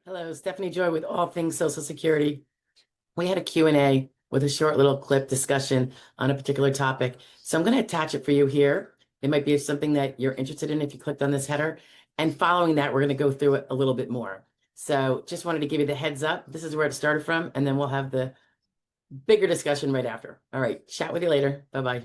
Hello, Stephanie Joy with All Things Social Security. We had a Q&A with a short little clip discussion on a particular topic. So I'm going to attach it for you here. It might be something that you're interested in if you clicked on this header. And following that, we're going to go through it a little bit more. So just wanted to give you the heads up. This is where it started from, and then we'll have the bigger discussion right after. All right, chat with you later. Bye-bye.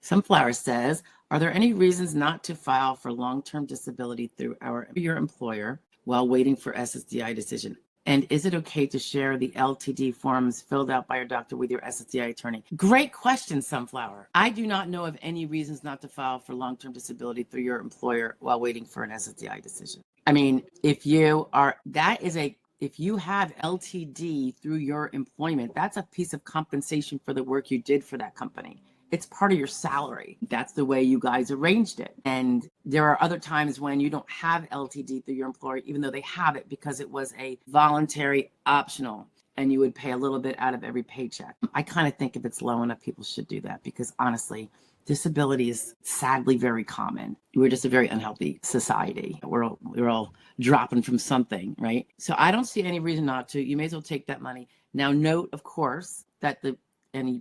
Sunflower says, are there any reasons not to file for long-term disability through your employer while waiting for SSDI decision? And is it okay to share the LTD forms filled out by your doctor with your SSDI attorney? Great question, Sunflower. I do not know of any reasons not to file for long-term disability through your employer while waiting for an SSDI decision. I mean, if you have LTD through your employment, that's a piece of compensation for the work you did for that company. It's part of your salary. That's the way you guys arranged it. And there are other times when you don't have LTD through your employer, even though they have it because it was a voluntary optional and you would pay a little bit out of every paycheck. I kind of think if it's low enough, people should do that because honestly, disability is sadly very common. We're just a very unhealthy society. We're all dropping from something, right? So I don't see any reason not to. You may as well take that money. Now note, of course, that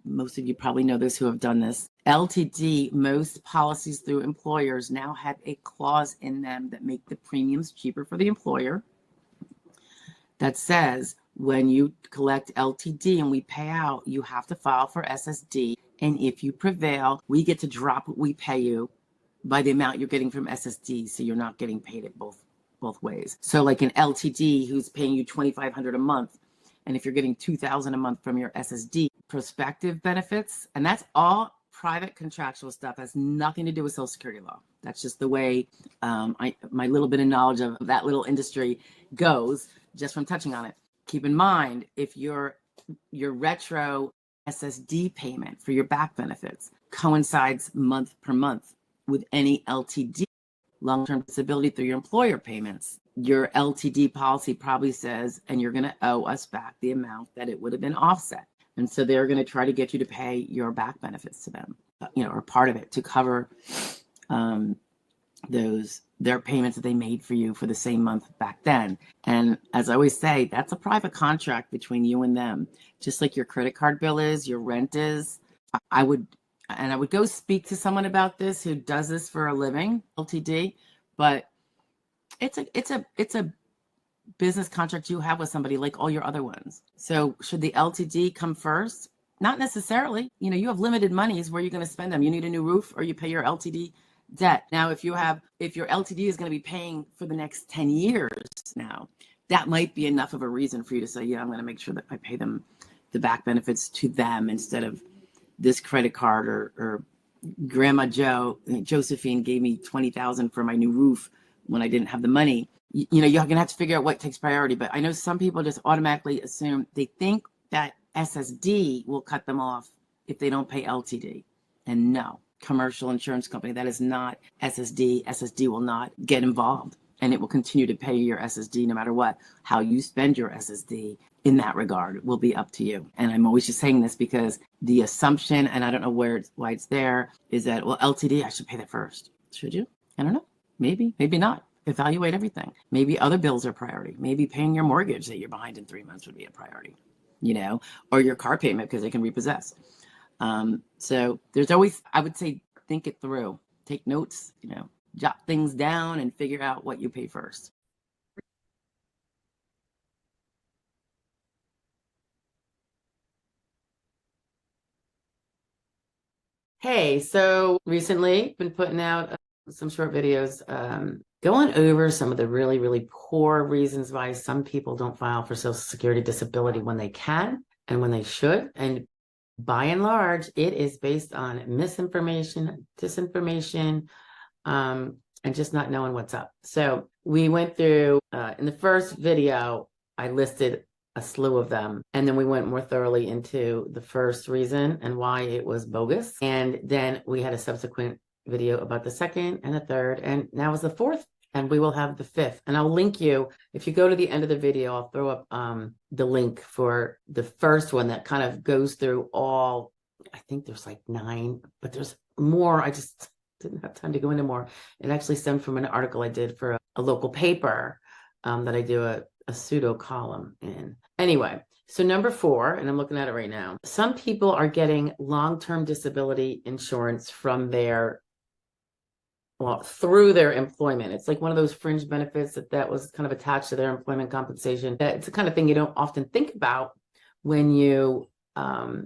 most of you probably know this who have done this, LTD, most policies through employers now have a clause in them that make the premiums cheaper for the employer that says when you collect LTD and we pay out, you have to file for SSD. And if you prevail, we get to drop what we pay you by the amount you're getting from SSD. So you're not getting paid it both ways. So like an LTD who's paying you $2,500 a month, and if you're getting $2,000 a month from your SSD, prospective benefits, and that's all private contractual stuff, has nothing to do with Social Security law. That's just the way my little bit of knowledge of that little industry goes, just from touching on it. Keep in mind, if your retro SSD payment for your back benefits coincides month per month with any LTD, long-term disability through your employer payments, your LTD policy probably says, and you're going to owe us back the amount that it would have been offset. And so they're going to try to get you to pay your back benefits to them, or part of it to cover their payments that they made for you for the same month back then. And as I always say, that's a private contract between you and them, just like your credit card bill is, your rent is. I would go speak to someone about this who does this for a living, LTD, but it's a business contract you have with somebody like all your other ones. So should the LTD come first? Not necessarily. You have limited monies. Where are you going to spend them? You need a new roof or you pay your LTD debt. Now, if your LTD is going to be paying for the next 10 years now, that might be enough of a reason for you to say, yeah, I'm going to make sure that I pay them the back benefits to them instead of this credit card or Grandma Josephine gave me $20,000 for my new roof when I didn't have the money. You're going to have to figure out what takes priority. But I know some people just automatically assume, they think that SSD will cut them off if they don't pay LTD. And no, commercial insurance company, that is not SSD. SSD will not get involved, and it will continue to pay your SSD no matter what. How you spend your SSD in that regard will be up to you. And I'm always just saying this because the assumption, and I don't know why it's there, is that, well, LTD, I should pay that first. Should you? I don't know. Maybe not. Evaluate everything. Maybe other bills are priority. Maybe paying your mortgage that you're behind in 3 months would be a priority, or your car payment because they can repossess. So there's always, I would say, think it through. Take notes, jot things down and figure out what you pay first. Hey, so recently been putting out some short videos going over some of the really, really poor reasons why some people don't file for Social Security disability when they can and when they should. And by and large, it is based on misinformation, disinformation, and just not knowing what's up. So we went through, in the first video, I listed a slew of them. And then we went more thoroughly into the first reason and why it was bogus. And then we had a subsequent video about the second and the third, and now is the fourth, and we will have the fifth. And I'll link you, if you go to the end of the video, I'll throw up the link for the first one that kind of goes through all, I think there's like 9, but there's more. I just didn't have time to go into more. It actually stemmed from an article I did for a local paper that I do a pseudo column in. Anyway, so number 4, and I'm looking at it right now. Some people are getting long-term disability insurance from through their employment. It's like one of those fringe benefits that was kind of attached to their employment compensation. It's the kind of thing you don't often think about when you are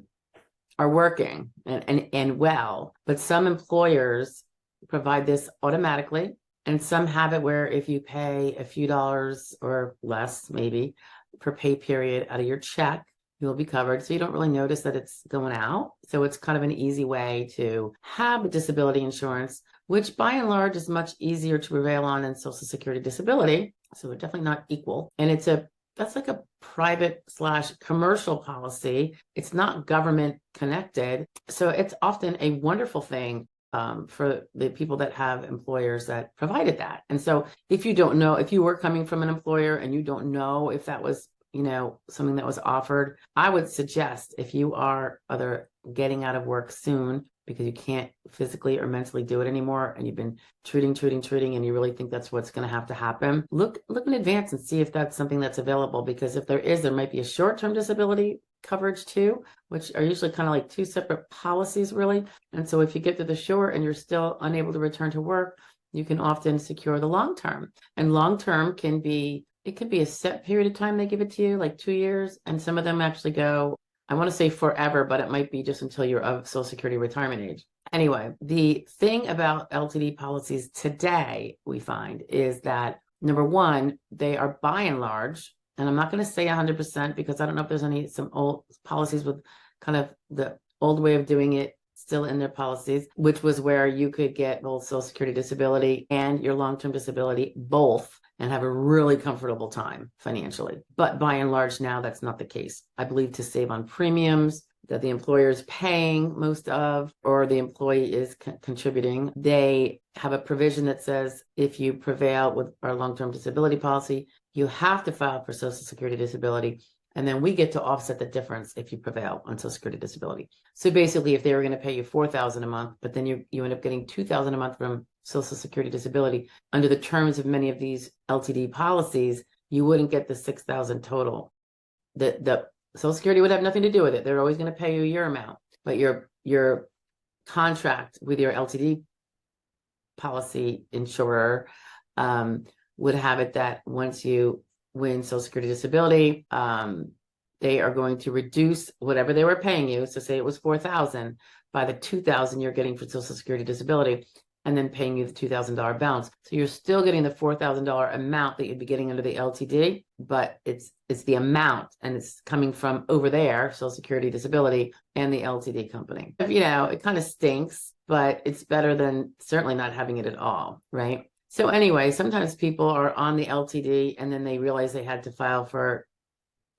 working and well, but some employers provide this automatically, and some have it where if you pay a few dollars or less, maybe per pay period out of your check, you'll be covered. So you don't really notice that it's going out. So it's kind of an easy way to have disability insurance, which by and large is much easier to prevail on than Social Security disability. So we're definitely not equal. And that's like a private/commercial policy. It's not government connected. So it's often a wonderful thing for the people that have employers that provided that. And so if you don't know, if you were coming from an employer and you don't know if that was, something that was offered, I would suggest, if you are either getting out of work soon because you can't physically or mentally do it anymore, and you've been treating, and you really think that's what's going to have to happen, look in advance and see if that's something that's available. Because if there might be a short-term disability coverage too, which are usually kind of like 2 separate policies, really. And so if you get to the short and you're still unable to return to work, you can often secure the long-term. And long-term can be a set period of time they give it to you, like 2 years. And some of them actually go, I want to say forever, but it might be just until you're of Social Security retirement age. Anyway, the thing about LTD policies today, we find, is that number 1, they are by and large, and I'm not going to say 100% because I don't know if there's some old policies with kind of the old way of doing it still in their policies, which was where you could get both Social Security disability and your long-term disability both and have a really comfortable time financially. But by and large, now that's not the case. I believe to save on premiums that the employer is paying most of, or the employee is contributing, they have a provision that says if you prevail with our long-term disability policy, you have to file for Social Security disability. And then we get to offset the difference if you prevail on Social Security disability. So basically, if they were going to pay you $4,000 a month, but then you end up getting $2,000 a month from Social Security disability, under the terms of many of these LTD policies, you wouldn't get the $6,000 total. The Social Security would have nothing to do with it. They're always going to pay you your amount, but your contract with your LTD policy insurer would have it that once you win Social Security disability, they are going to reduce whatever they were paying you. So say it was $4,000 by the $2,000 you're getting for Social Security disability, and then paying you the $2,000 balance. So you're still getting the $4,000 amount that you'd be getting under the LTD, but it's the amount, and it's coming from over there, Social Security disability and the LTD company. It kind of stinks, but it's better than certainly not having it at all, right? So anyway, sometimes people are on the LTD and then they realize they had to file for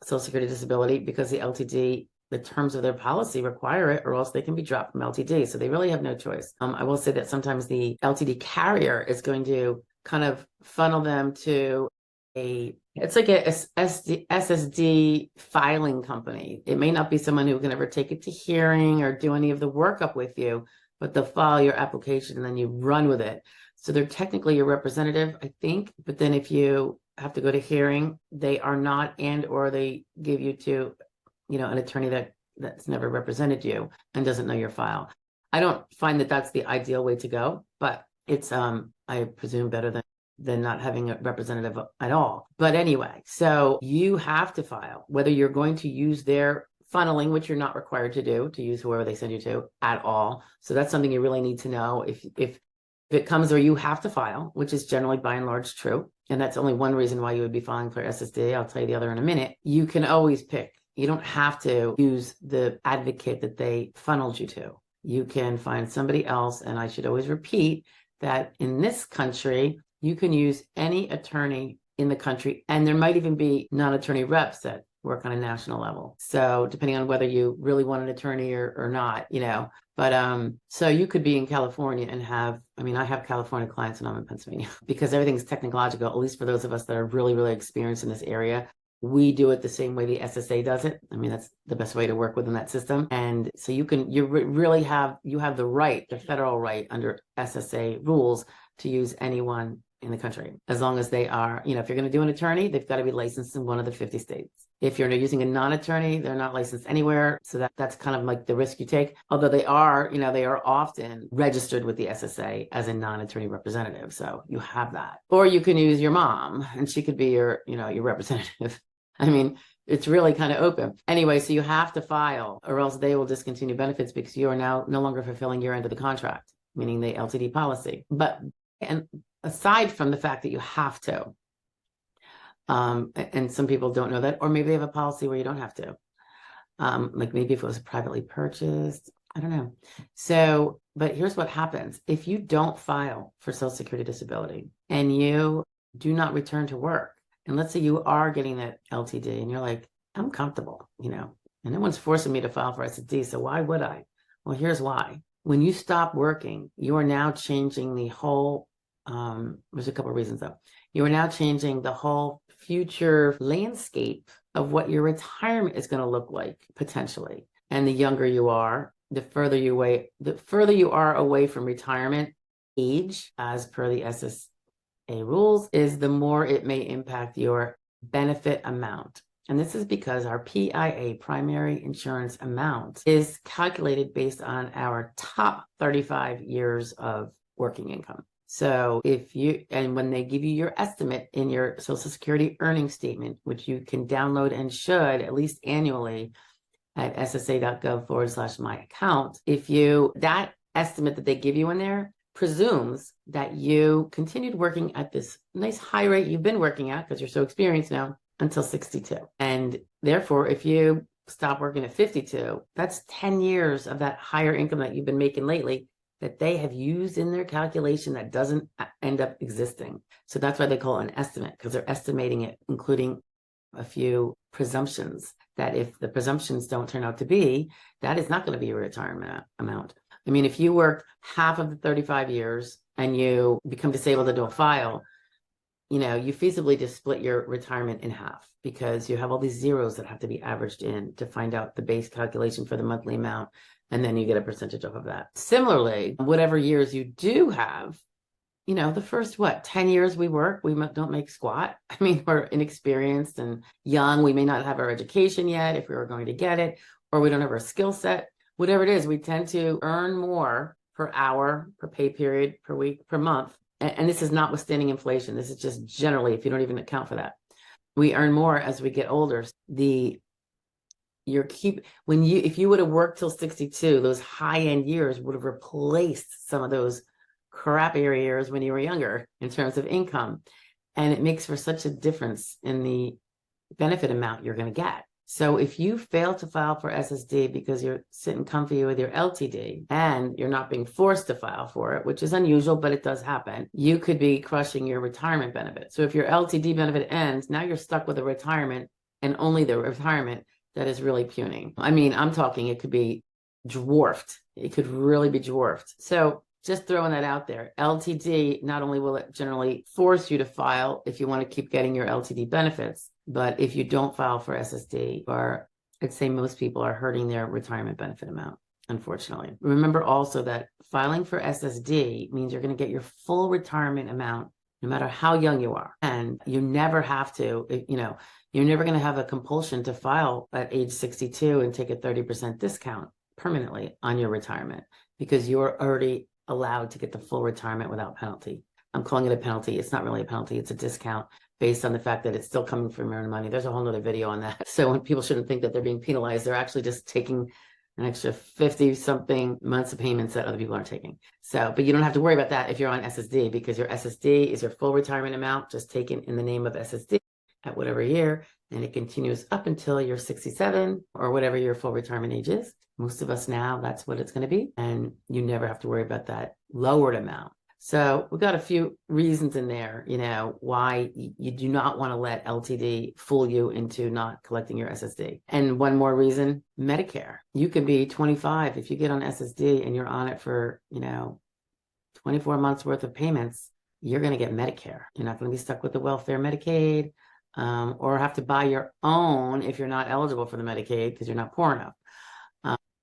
Social Security disability because the LTD, the terms of their policy require it, or else they can be dropped from LTD. So they really have no choice. I will say that sometimes the LTD carrier is going to kind of funnel them to it's like a SSD filing company. It may not be someone who can ever take it to hearing or do any of the workup with you, but they'll file your application and then you run with it. So they're technically your representative, I think. But then if you have to go to hearing, they are not, or they give you to an attorney that's never represented you and doesn't know your file. I don't find that that's the ideal way to go, but it's, I presume, better than not having a representative at all. But anyway, so you have to file, whether you're going to use their funneling, which you're not required to do, to use whoever they send you to at all. So that's something you really need to know. If it comes where you have to file, which is generally by and large true, and that's only one reason why you would be filing for SSD. I'll tell you the other in a minute. You can always pick. You don't have to use the advocate that they funneled you to. You can find somebody else. And I should always repeat that in this country, you can use any attorney in the country. And there might even be non-attorney reps that work on a national level. So depending on whether you really want an attorney or not, But so you could be in California and I have California clients and I'm in Pennsylvania because everything's technological, at least for those of us that are really, really experienced in this area. We do it the same way the SSA does it. That's the best way to work within that system. And so you have the right, the federal right under SSA rules to use anyone in the country, as long as they are, if you're going to do an attorney, they've got to be licensed in one of the 50 states. If you're using a non-attorney, they're not licensed anywhere. So that's kind of like the risk you take. Although they are often registered with the SSA as a non-attorney representative. So you have that. Or you can use your mom and she could be your representative. I mean, it's really kind of open. Anyway, so you have to file or else they will discontinue benefits because you are now no longer fulfilling your end of the contract, meaning the LTD policy. And aside from the fact that you have to, and some people don't know that, or maybe they have a policy where you don't have to, like maybe if it was privately purchased, I don't know. So, but here's what happens. If you don't file for Social Security disability and you do not return to work, and let's say you are getting that LTD and you're like, I'm comfortable, and no one's forcing me to file for SSD, so why would I? Well, here's why. When you stop working, you are now changing the whole, there's a couple of reasons though. You are now changing the whole future landscape of what your retirement is going to look like potentially. And the younger you are, the further you are away from retirement age, as per the SSA rules, is the more it may impact your benefit amount. And this is because our PIA, primary insurance amount, is calculated based on our top 35 years of working income. So when they give you your estimate in your Social Security earnings statement, which you can download and should at least annually at ssa.gov/my account, that estimate that they give you in there presumes that you continued working at this nice high rate you've been working at because you're so experienced now until 62. And therefore, if you stop working at 52, that's 10 years of that higher income that you've been making lately that they have used in their calculation that doesn't end up existing. So that's why they call it an estimate, because they're estimating it, including a few presumptions, that if the presumptions don't turn out to be, that is not going to be your retirement amount. I mean, if you work half of the 35 years and you become disabled and don't file, you feasibly just split your retirement in half because you have all these zeros that have to be averaged in to find out the base calculation for the monthly amount. And then you get a percentage off of that. Similarly, whatever years you do have, the first, 10 years we work, we don't make squat. I mean, we're inexperienced and young. We may not have our education yet if we were going to get it, or we don't have our skill set. Whatever it is, we tend to earn more per hour, per pay period, per week, per month. And this is notwithstanding inflation. This is just generally, if you don't even account for that. We earn more as we get older. If you would have worked till 62, those high-end years would have replaced some of those crappier years when you were younger in terms of income. And it makes for such a difference in the benefit amount you're going to get. So if you fail to file for SSD because you're sitting comfy with your LTD and you're not being forced to file for it, which is unusual, but it does happen, you could be crushing your retirement benefit. So if your LTD benefit ends, now you're stuck with a retirement and only the retirement that is really puny. I mean, I'm talking, it could be dwarfed. It could really be dwarfed. So just throwing that out there, LTD, not only will it generally force you to file if you want to keep getting your LTD benefits, but if you don't file for SSD, I'd say most people are hurting their retirement benefit amount, unfortunately. Remember also that filing for SSD means you're going to get your full retirement amount no matter how young you are. And you never have to, you're never going to have a compulsion to file at age 62 and take a 30% discount permanently on your retirement because you're already allowed to get the full retirement without penalty. I'm calling it a penalty. It's not really a penalty. It's a discount based on the fact that it's still coming from your own money. There's a whole nother video on that. So when people shouldn't think that they're being penalized, they're actually just taking an extra 50 something months of payments that other people aren't taking. So, but you don't have to worry about that if you're on SSD because your SSD is your full retirement amount just taken in the name of SSD at whatever year. And it continues up until you're 67 or whatever your full retirement age is. Most of us now, that's what it's going to be. And you never have to worry about that lowered amount. So we've got a few reasons in there, why you do not want to let LTD fool you into not collecting your SSD. And one more reason, Medicare. You could be 25 if you get on SSD and you're on it for, 24 months worth of payments, you're going to get Medicare. You're not going to be stuck with the welfare Medicaid or have to buy your own if you're not eligible for the Medicaid because you're not poor enough.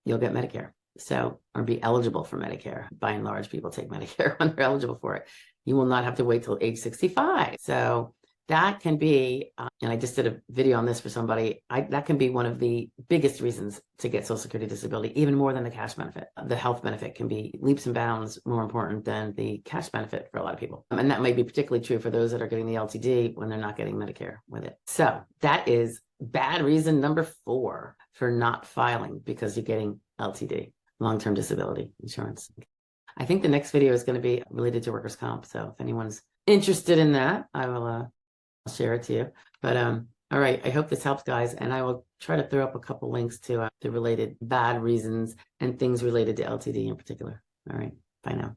You'll get Medicare. So, or be eligible for Medicare. By and large, people take Medicare when they're eligible for it. You will not have to wait till age 65. So that can be, and I just did a video on this for somebody, that can be one of the biggest reasons to get Social Security disability, even more than the cash benefit. The health benefit can be leaps and bounds more important than the cash benefit for a lot of people. And that may be particularly true for those that are getting the LTD when they're not getting Medicare with it. So that is bad reason number 4 for not filing, because you're getting LTD, long-term disability insurance. I think the next video is going to be related to workers' comp. So if anyone's interested in that, I will I'll share it to you. But all right, I hope this helps, guys. And I will try to throw up a couple links to the related bad reasons and things related to LTD in particular. All right, bye now.